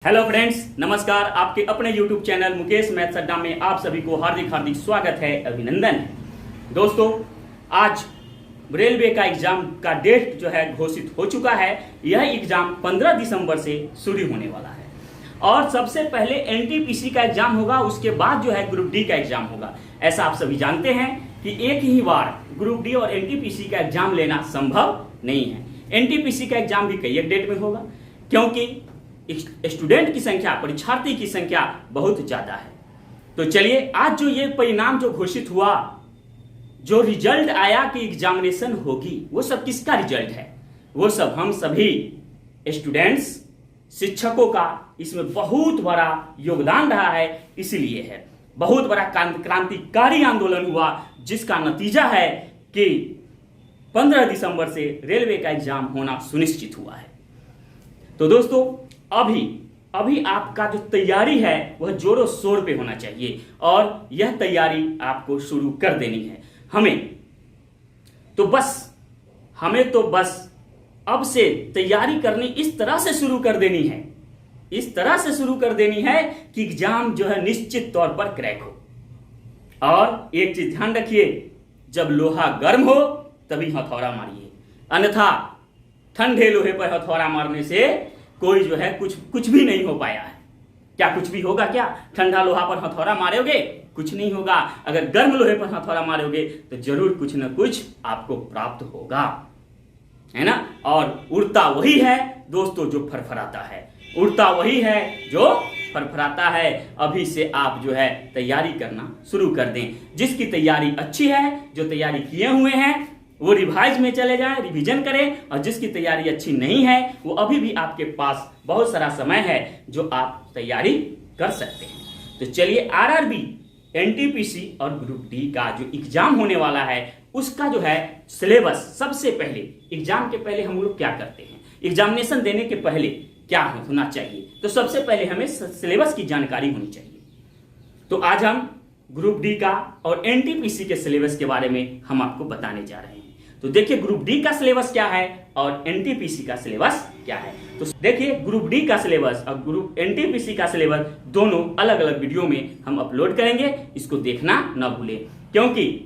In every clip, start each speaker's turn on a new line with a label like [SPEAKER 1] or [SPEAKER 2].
[SPEAKER 1] Hello friends, नमस्कार। आपके अपने YouTube चैनल मुकेश मैथ्स अड्डा में आप सभी को हार्दिक हार्दिक स्वागत है, अभिनंदन है। दोस्तों, आज रेलवे का एग्जाम का डेट जो है घोषित हो चुका है। यह एग्जाम 15 दिसंबर से शुरू होने वाला है और सबसे पहले एनटीपीसी का एग्जाम होगा, उसके बाद जो है ग्रुप डी का एग्जाम होगा। ऐसा आप सभी जानते हैं कि एक ही बार ग्रुप डी और एनटीपीसी का एग्जाम लेना संभव नहीं है। एनटीपीसी का एग्जाम भी कई एक डेट में होगा क्योंकि स्टूडेंट की संख्या, परीक्षार्थी की संख्या बहुत ज्यादा है। तो चलिए, आज जो ये परिणाम जो घोषित हुआ, जो रिजल्ट आया कि एग्जामिनेशन होगी, वो सब किसका रिजल्ट है? वो सब हम सभी स्टूडेंट्स, शिक्षकों का इसमें बहुत बड़ा योगदान रहा है। इसलिए है बहुत बड़ा क्रांतिकारी आंदोलन हुआ, जिसका नतीजा है कि 15 दिसंबर से रेलवे का एग्जाम होना सुनिश्चित हुआ है। तो दोस्तों, अभी आपका जो तैयारी है वह जोरों शोर पे होना चाहिए और यह तैयारी आपको शुरू कर देनी है। हमें तो बस अब से तैयारी करनी इस तरह से शुरू कर देनी है कि एग्जाम जो है निश्चित तौर पर क्रैक हो। और एक चीज ध्यान रखिए, जब लोहा गर्म हो तभी हथौड़ा मारिए, अन्यथा ठंडे लोहे पर हथौड़ा मारने से कोई जो है कुछ भी नहीं हो पाया है। क्या कुछ भी होगा? क्या ठंडा लोहा पर हथौड़ा मारोगे? कुछ नहीं होगा। अगर गर्म लोहे पर हथौड़ा मारोगे तो जरूर कुछ न कुछ आपको प्राप्त होगा, है ना। और उड़ता वही है दोस्तों जो फरफराता है, उड़ता वही है जो फरफराता है। अभी से आप जो है तैयारी करना शुरू कर दें। जिसकी तैयारी अच्छी है, जो तैयारी किए हुए हैं, वो रिवाइज में चले जाएं, रिवीजन करें। और जिसकी तैयारी अच्छी नहीं है, वो अभी भी आपके पास बहुत सारा समय है जो आप तैयारी कर सकते हैं। तो चलिए, आरआरबी, एनटीपीसी और ग्रुप डी का जो एग्जाम होने वाला है उसका जो है सिलेबस, सबसे पहले एग्जाम के पहले हम लोग क्या करते हैं, एग्जामिनेशन देने के पहले क्या होना चाहिए? तो सबसे पहले हमें सिलेबस की जानकारी होनी चाहिए। तो आज हम ग्रुप डी का और एनटीपीसी के सिलेबस के बारे में हम आपको बताने जा रहे हैं। तो देखिए, ग्रुप डी का सिलेबस क्या है और एनटीपीसी का सिलेबस क्या है। तो देखिए, ग्रुप डी का सिलेबस और ग्रुप एनटीपीसी का सिलेबस दोनों अलग अलग वीडियो में हम अपलोड करेंगे। इसको देखना ना भूलें, क्योंकि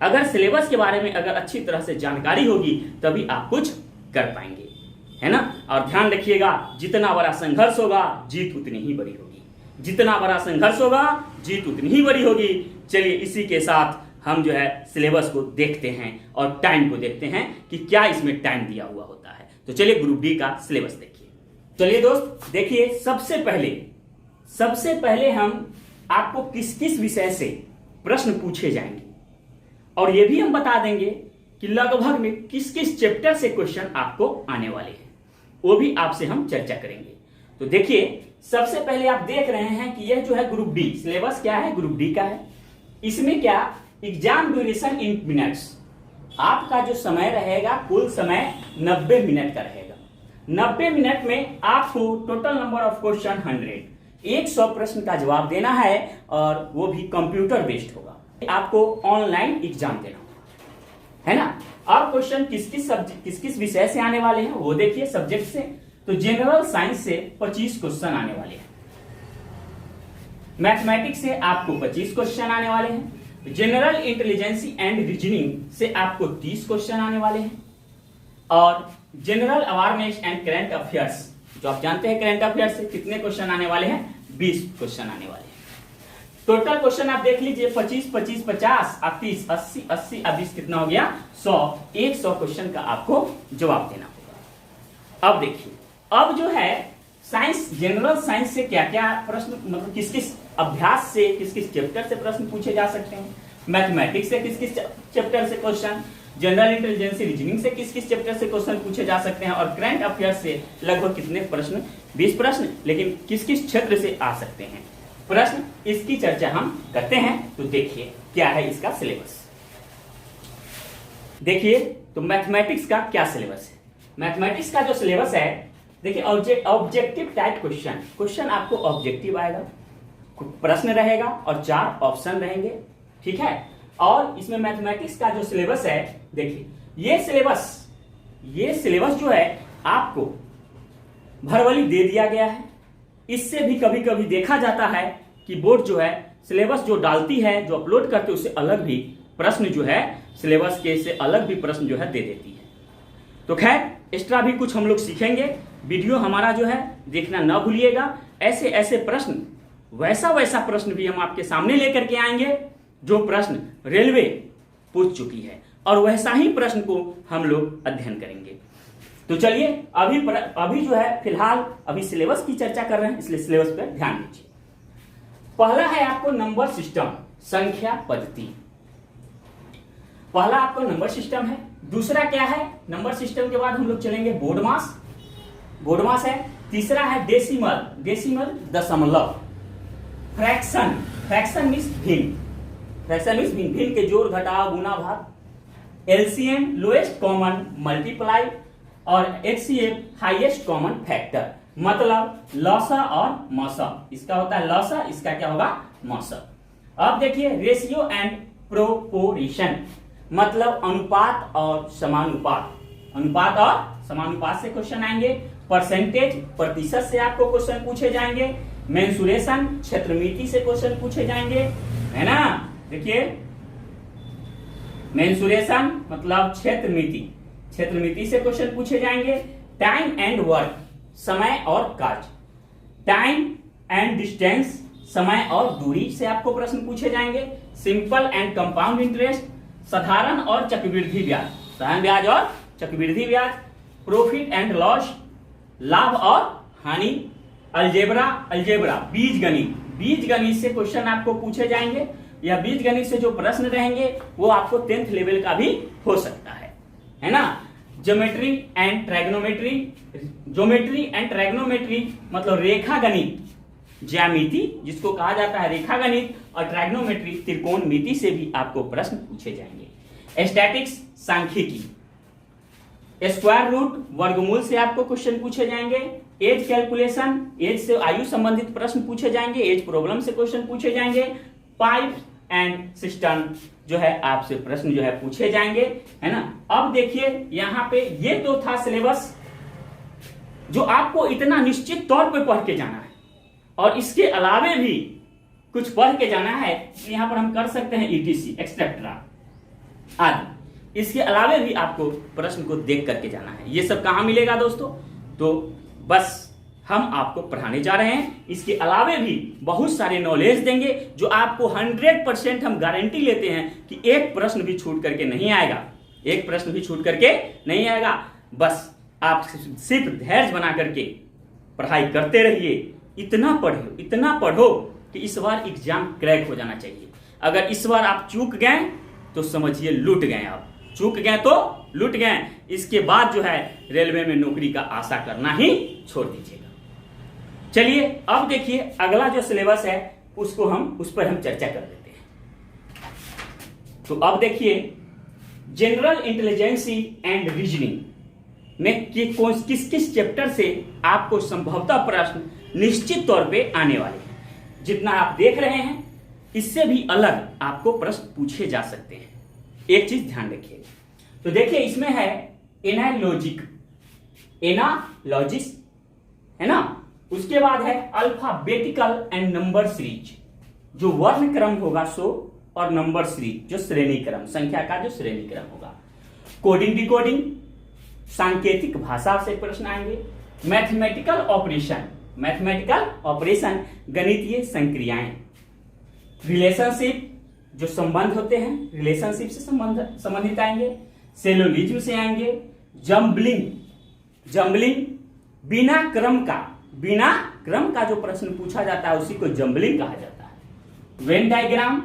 [SPEAKER 1] अगर सिलेबस के बारे में अगर अच्छी तरह से जानकारी होगी तभी आप कुछ कर पाएंगे, है ना। और ध्यान रखिएगा, जितना बड़ा संघर्ष होगा जीत उतनी ही बड़ी होगी, जितना बड़ा संघर्ष होगा जीत उतनी ही बड़ी होगी। चलिए, इसी के साथ हम जो है सिलेबस को देखते हैं और टाइम को देखते हैं कि क्या इसमें टाइम दिया हुआ होता है। तो चलिए, ग्रुप डी का सिलेबस देखिए। चलिए दोस्त, देखिए, सबसे पहले हम आपको किस किस विषय से प्रश्न पूछे जाएंगे और यह भी हम बता देंगे कि लगभग में किस किस चैप्टर से क्वेश्चन आपको आने वाले हैं, वो भी आपसे हम चर्चा करेंगे। तो देखिए, सबसे पहले आप देख रहे हैं कि यह जो है ग्रुप डी सिलेबस क्या है, ग्रुप डी का है। इसमें क्या, एग्जाम ड्यूरेशन इन मिनट्स, आपका जो समय रहेगा कुल समय 90 मिनट का रहेगा। 90 मिनट में आपको टोटल नंबर ऑफ क्वेश्चन 100 प्रश्न का जवाब देना है और वो भी कंप्यूटर बेस्ड होगा। आपको ऑनलाइन एग्जाम देना होगा, है ना। और क्वेश्चन किस किस विषय से आने वाले हैं वो देखिए। सब्जेक्ट से तो जनरल साइंस से 25 क्वेश्चन आने वाले हैं, मैथमेटिक्स से आपको 25 क्वेश्चन आने वाले हैं, जनरल इंटेलिजेंसी एंड रीजनिंग से आपको 30 क्वेश्चन आने वाले हैं, और general awareness and current affairs, जो आप जानते हैं करंट अफेयर्स से कितने क्वेश्चन आने वाले हैं, 20 क्वेश्चन आने वाले हैं। टोटल क्वेश्चन आप देख लीजिए, 25, 50, 30, 80, 20 कितना हो गया, 100। 100 क्वेश्चन का आपको जवाब देना होगा। अब देखिए, अब जो है साइंस, जनरल साइंस से क्या क्या प्रश्न, मतलब किस किस अभ्यास से, किस किस चैप्टर से प्रश्न पूछे जा सकते हैं, मैथमेटिक्स से किस किस चैप्टर से क्वेश्चन, जनरल इंटेलिजेंस रीजनिंग से किस किस चैप्टर से क्वेश्चन पूछे जा सकते हैं, और करंट अफेयर्स से लगभग कितने प्रश्न, 20 प्रश्न, लेकिन किस किस क्षेत्र से आ सकते हैं प्रश्न, इसकी चर्चा हम करते हैं। तो देखिए क्या है इसका सिलेबस। देखिए, तो मैथमेटिक्स का क्या सिलेबस है। मैथमेटिक्स का जो सिलेबस है, देखिए, ऑब्जेक्टिव टाइप क्वेश्चन आपको ऑब्जेक्टिव आएगा, प्रश्न रहेगा और 4 ऑप्शन रहेंगे, ठीक है। और इसमें मैथमेटिक्स का जो सिलेबस है, देखिए, ये सिलेबस जो है आपको भरवली दे दिया गया है, इससे भी कभी कभी देखा जाता है कि बोर्ड जो है सिलेबस जो डालती है, जो अपलोड करते, उससे अलग भी प्रश्न जो है सिलेबस के से अलग भी प्रश्न जो है दे देती है। तो खैर एक्स्ट्रा भी कुछ हम लोग सीखेंगे। वीडियो हमारा जो है देखना ना भूलिएगा। ऐसे ऐसे प्रश्न, वैसा वैसा प्रश्न भी हम आपके सामने लेकर के आएंगे जो प्रश्न रेलवे पूछ चुकी है, और वैसा ही प्रश्न को हम लोग अध्ययन करेंगे। तो चलिए अभी जो है फिलहाल अभी सिलेबस की चर्चा कर रहे हैं, इसलिए सिलेबस पर ध्यान दीजिए। पहला है आपको नंबर सिस्टम, संख्या पद्धति। पहला आपको नंबर सिस्टम है। दूसरा क्या है? नंबर सिस्टम के बाद हम लोग चलेंगे बोर्ड मास, बोर्ड मास है। तीसरा है डेसिमल, डेसिमल दशमलव। फ्रैक्शन, फ्रैक्शन मीन्स भिन्न, फ्रैक्शन मीन्स भिन्न, भिन्न के जोड़ घटाव गुना भाग। एलसीएम लोएस्ट कॉमन मल्टीप्लाई, और एचसीएफ हाईएस्ट कॉमन फैक्टर, मतलब लॉसा और मौसा। इसका होता है लॉसा, इसका क्या होगा? मौसा। अब देखिए रेशियो एंड प्रोपोर्शन, मतलब अनुपात और समानुपात, अनुपात और समानुपात से क्वेश्चन आएंगे। परसेंटेज, प्रतिशत से आपको क्वेश्चन पूछे जाएंगे। मेंसुरेशन, क्षेत्रमिति से क्वेश्चन पूछे जाएंगे, है ना। देखिए मेंसुरेशन मतलब क्षेत्रमिति, क्षेत्रमिति से क्वेश्चन पूछे जाएंगे। टाइम एंड वर्क, समय और कार्य। टाइम एंड डिस्टेंस, समय और दूरी से आपको प्रश्न पूछे जाएंगे। सिंपल एंड कंपाउंड इंटरेस्ट, साधारण और चक्रवृद्धि ब्याज, साधारण ब्याज और चक्रवृद्धि ब्याज। प्रॉफिट एंड लॉस, लाभ और हानि। अलजेब्रा, अलजेब्रा बीज गणित, बीज गणित से क्वेश्चन आपको पूछे जाएंगे, या बीज गणित से जो प्रश्न रहेंगे वो आपको 10th लेवल का भी हो सकता है ना। Geometry and trigonometry, geometry and trigonometry मतलब रेखा गणित, ज्यामिति जिसको कहा जाता है रेखा गणित, और ट्राइगोनोमेट्री त्रिकोणमिति से भी आपको प्रश्न पूछे जाएंगे। स्टैटिक्स सांख्यिकी, स्क्वायर रूट वर्गमूल से आपको क्वेश्चन पूछे जाएंगे। एज कैलकुलेशन, एज से आयु संबंधित प्रश्न पूछे जाएंगे। एज प्रॉब्लम से क्वेश्चन पूछे जाएंगे। पाइप एंड सिस्टम जो है आपसे प्रश्न जो है पूछे जाएंगे, है ना। अब देखिए यहाँ पे ये तो था सिलेबस जो आपको इतना निश्चित तौर पे पढ़ के जाना है, और इसके अलावे भी कुछ पढ़ के जाना है। यहाँ पर हम कर सकते हैं ईटीसी एक्सेट्रा आदि। इसके अलावे भी आपको प्रश्न को देख करके जाना है। ये सब कहाँ मिलेगा दोस्तों? तो बस हम आपको पढ़ाने जा रहे हैं। इसके अलावे भी बहुत सारे नॉलेज देंगे जो आपको 100% हम गारंटी लेते हैं कि एक प्रश्न भी छूट करके नहीं आएगा, एक प्रश्न भी छूट करके नहीं आएगा। बस आप सिर्फ धैर्य बना करके पढ़ाई करते रहिए। इतना पढ़ो कि इस बार एग्जाम क्रैक हो जाना चाहिए। अगर इस बार आप चूक गए तो समझिए लूट गए, आप चूक गए तो लूट गए। इसके बाद जो है रेलवे में नौकरी का आशा करना ही छोड़ दीजिएगा। चलिए अब देखिए अगला जो सिलेबस है उसको उस पर हम चर्चा कर लेते हैं। तो अब देखिए जनरल इंटेलिजेंसी एंड रीजनिंग में किस किस चैप्टर से आपको संभवतः प्रश्न निश्चित तौर पे आने वाले हैं। जितना आप देख रहे हैं इससे भी अलग आपको प्रश्न पूछे जा सकते हैं। एक चीज ध्यान रखिए। तो देखिए इसमें है एनालॉजिक, एनालॉजिस, है ना। उसके बाद है अल्फाबेटिकल एंड नंबर सीरीज, जो वर्ण क्रम होगा सो, और नंबर सीरीज जो श्रेणी क्रम, संख्या का जो श्रेणी क्रम होगा। कोडिंग डिकोडिंग, सांकेतिक भाषा से प्रश्न आएंगे। मैथमेटिकल ऑपरेशन, मैथमेटिकल ऑपरेशन गणितीय संक्रियाएं। रिलेशनशिप जो संबंध होते हैं, रिलेशनशिप से संबंधित आएंगे। सेलोलिज्म से आएंगे। जम्बलिंग, जम्बलिंग बिना क्रम का जो प्रश्न पूछा जाता है उसी को जम्बलिंग कहा जाता है। वेन डायग्राम,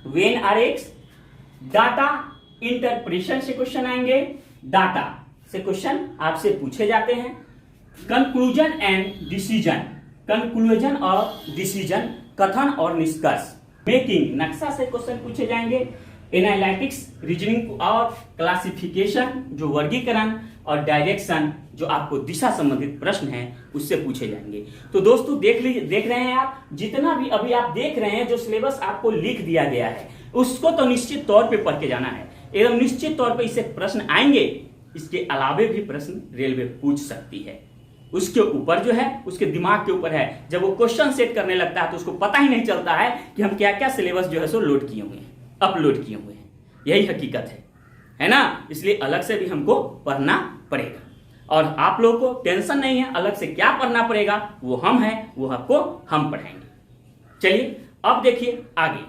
[SPEAKER 1] वेन आरेख। डाटा इंटरप्रिटेशन से क्वेश्चन आएंगे, डाटा से क्वेश्चन आपसे पूछे जाते हैं। कंक्लूजन एंड डिसीजन, कंक्लूजन और डिसीजन कथन और निष्कर्ष। मेकिंग, नक्शा से क्वेश्चन पूछे जाएंगे। एनालिटिक्स, रीजनिंग और क्लासिफिकेशन जो वर्गीकरण, और डायरेक्शन जो आपको दिशा संबंधित प्रश्न है उससे पूछे जाएंगे। तो दोस्तों देख रहे हैं आप, जितना भी अभी आप देख रहे हैं जो सिलेबस आपको लिख दिया गया है उसको तो निश्चित तौर पे पढ़ के जाना है। एकदम निश्चित तौर पे इससे प्रश्न आएंगे। इसके अलावे भी प्रश्न रेलवे पूछ सकती है। उसके ऊपर जो है, उसके दिमाग के ऊपर है। जब वो क्वेश्चन सेट करने लगता है तो उसको पता ही नहीं चलता है कि हम क्या क्या सिलेबस जो है सो लोड किए हुए हैं, अपलोड किए हुए हैं। यही हकीकत है ना। इसलिए अलग से भी हमको पढ़ना पड़ेगा। और आप लोगों को टेंशन नहीं है अलग से क्या पढ़ना पड़ेगा, वो हम हैं, वो आपको हम पढ़ाएंगे। चलिए अब देखिए आगे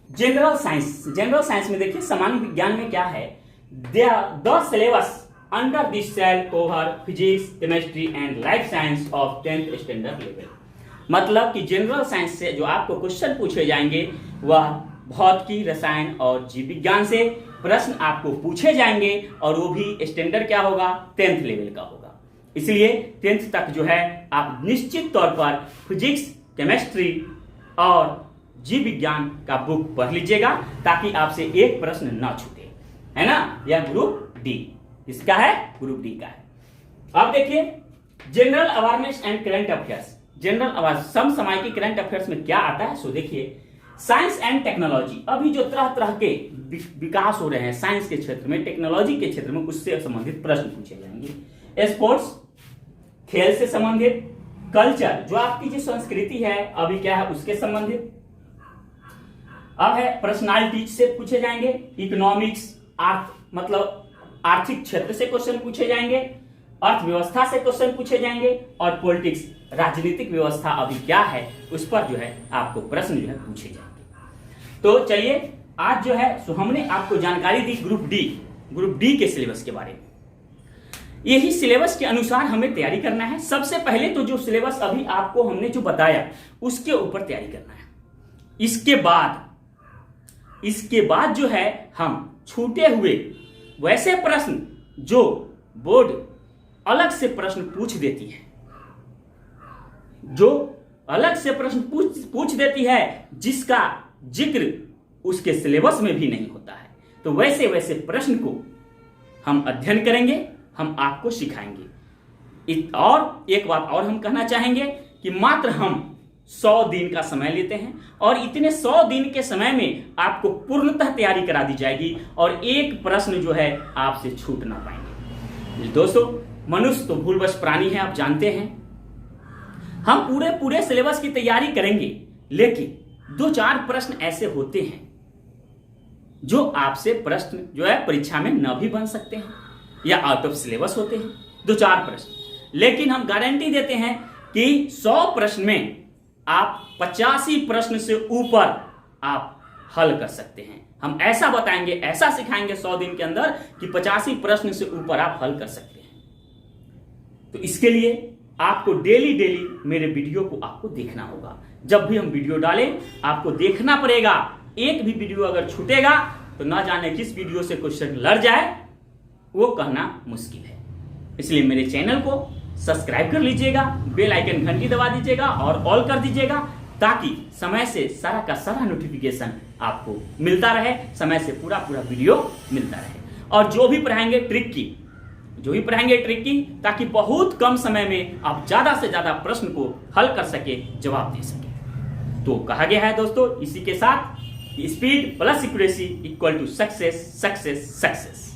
[SPEAKER 1] जनरल साइंस। जनरल साइंस में देखिए सामान्य विज्ञान में क्या है, the syllabus under this cell cover physics, chemistry and life science of 10th standard level. मतलब कि जनरल साइंस से जो आपको क्वेश्चन पूछे जाएंगे वह भौतिकी, रसायन और जीव विज्ञान से प्रश्न आपको पूछे जाएंगे, और वो भी स्टैंडर्ड क्या होगा, 10th लेवल का होगा। इसलिए 10th तक जो है आप निश्चित तौर पर फिजिक्स, केमिस्ट्री और जीव विज्ञान का बुक पढ़ लीजिएगा, ताकि आपसे एक प्रश्न ना छूटे, है ना। यह ग्रुप डी इसका है, ग्रुप डी का है। अब देखिए general awareness and current affairs. General awareness समसामयिक करंट अफेयर्स में क्या आता है, सो देखिए साइंस एंड टेक्नोलॉजी। अभी जो तरह तरह के विकास हो रहे हैं साइंस के क्षेत्र में, टेक्नोलॉजी के क्षेत्र में, उससे संबंधित प्रश्न पूछे जाएंगे। स्पोर्ट्स, खेल से संबंधित। कल्चर, जो आपकी जो संस्कृति है अभी क्या है उसके संबंधित। अब है पर्सनालिटी से पूछे जाएंगे। इकोनॉमिक्स, मतलब आर्थिक क्षेत्र से क्वेश्चन पूछे जाएंगे। अर्थव्यवस्था से क्वेश्चन पूछे जाएंगे। और पॉलिटिक्स, राजनीतिक व्यवस्था अभी क्या है उस पर जो है आपको प्रश्न जो है पूछे जाएंगे। तो चलिए आज जो है सो हमने आपको जानकारी दी ग्रुप डी के सिलेबस के बारे में। यही सिलेबस के अनुसार हमें तैयारी करना है। सबसे पहले तो जो सिलेबस अभी आपको हमने जो बताया उसके ऊपर तैयारी करना है। इसके बाद जो है हम छूटे हुए वैसे प्रश्न जो बोर्ड अलग से प्रश्न पूछ देती है, जो अलग से प्रश्न पूछ देती है, जिसका जिक्र उसके सिलेबस में भी नहीं होता है, तो वैसे वैसे प्रश्न को हम अध्ययन करेंगे, हम आपको सिखाएंगे। और एक बात और हम कहना चाहेंगे कि मात्र हम 100 दिन का समय लेते हैं, और इतने 100 दिन के समय में आपको पूर्णतः तैयारी करा दी जाएगी, और एक प्रश्न जो है आपसे छूट ना पाएंगे। दोस्तों, मनुष्य तो भूलवश प्राणी है, आप जानते हैं। हम पूरे सिलेबस की तैयारी करेंगे, लेकिन 2-4 प्रश्न ऐसे होते हैं जो आपसे प्रश्न जो है परीक्षा में न भी बन सकते हैं, या आउट ऑफ सिलेबस होते हैं 2-4 प्रश्न। लेकिन हम गारंटी देते हैं कि 100 प्रश्न में आप 85 प्रश्न से ऊपर आप हल कर सकते हैं। हम ऐसा बताएंगे, ऐसा सिखाएंगे 100 दिन के अंदर कि 85 प्रश्न से ऊपर आप हल कर सकते हैं। तो इसके लिए आपको डेली मेरे वीडियो को आपको देखना होगा। जब भी हम वीडियो डालें आपको देखना पड़ेगा। एक भी वीडियो अगर छूटेगा तो ना जाने किस वीडियो से क्वेश्चन लड़ जाए, वो कहना मुश्किल है। इसलिए मेरे चैनल को सब्सक्राइब कर लीजिएगा, बेल आइकन घंटी दबा दीजिएगा और ऑल कर दीजिएगा, ताकि समय से सारा का सारा नोटिफिकेशन आपको मिलता रहे, समय से पूरा वीडियो मिलता रहे। और जो भी पढ़ाएंगे ट्रिक की, ताकि बहुत कम समय में आप ज्यादा से ज्यादा प्रश्न को हल कर सके, जवाब दे सके। तो कहा गया है दोस्तों, इसी के साथ speed plus accuracy equal to success.